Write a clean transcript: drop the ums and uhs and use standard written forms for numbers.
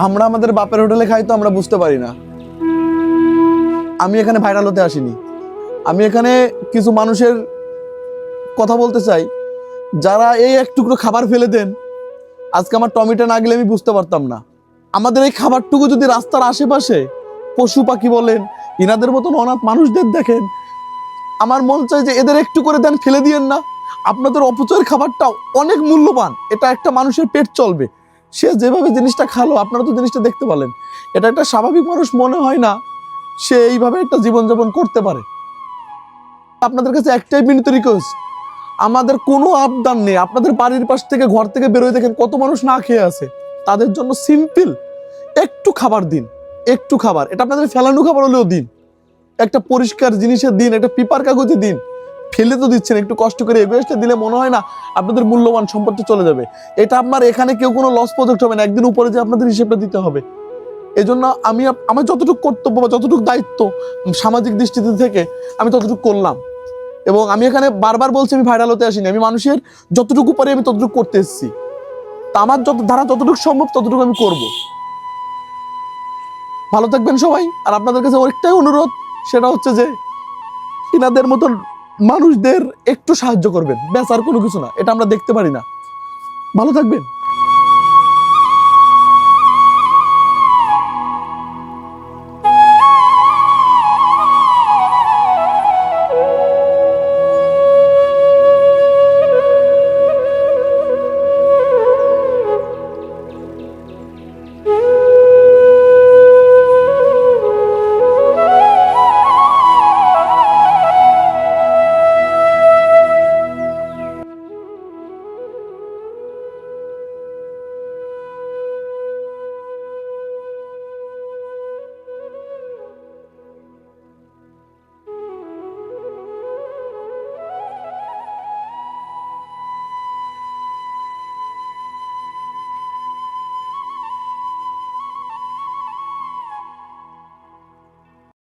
আমরা আমাদের বাপের হোটেলে খাই তো আমরা বুঝতে পারি না। আমি এখানে ভাইরাল হতে আসিনি, আমি এখানে কিছু মানুষের কথা বলতে চাই যারা এই এক টুকরো খাবার ফেলে দেন। আজকে আমার টমিটা না গেলে আমি বুঝতে পারতাম না। আমাদের এই খাবারটুকু যদি রাস্তার আশেপাশে পশু পাখি বলেন, ইনাদের মতন অনাথ মানুষদের দেখেন, আমার মন চায় যে এদের একটু করে দেন, ফেলে দিয়েন না। আপনাদের অপচয়ের খাবারটা অনেক মূল্যবান, এটা একটা মানুষের পেট চলবে। সে যেভাবে জিনিসটা খালো, আপনারা তো জিনিসটা দেখতে পেলেন, এটা একটা স্বাভাবিক মানুষ মনে হয় না সে এইভাবে একটা জীবনযাপন করতে পারে। আপনাদের কাছে একটাই বিনীত রিকোয়েস্ট, আমাদের কোনো আবদার নেই, আপনাদের বাড়ির পাশ থেকে ঘর থেকে বেরোয় দেখেন কত মানুষ না খেয়ে আছে, তাদের জন্য সিম্পল একটু খাবার দিন। একটু খাবার, এটা আপনাদের ফেলানো খাবার হলেও দিন, একটা পরিষ্কার জিনিসের দিন, একটা পেপার কাগজে দিন। ফেলে তো দিচ্ছেন, একটু কষ্ট করে এগুলো দিলে মনে হয় না আপনাদের মূল্যবান সম্পদটা চলে যাবে। এটা আপনার এখানে কেউ কোনো লস প্রজেক্ট হবে না, একদিন উপরে যে আপনাদের হিসেবটা দিতে হবে। এই জন্য আমি আমার যতটুকু কর্তব্য বা যতটুকু দায়িত্ব সামাজিক দৃষ্টিতে থেকে আমি ততটুকু করলাম। এবং আমি এখানে বারবার বলছি আমি ভাইরাল হতে আসিনি, আমি মানুষের যতটুকু পারি আমি ততটুকু করতে এসেছি। তা আমার ধারা যতটুকু সম্ভব ততটুকু আমি করব। ভালো থাকবেন সবাই। আর আপনাদের কাছে অনেকটাই অনুরোধ, সেটা হচ্ছে যে ইনাদের মতন মানুষদের একটু সাহায্য করবেন, ব্যাস আর কোনো কিছু না, এটা আমরা দেখতে পারি না। ভালো থাকবেন।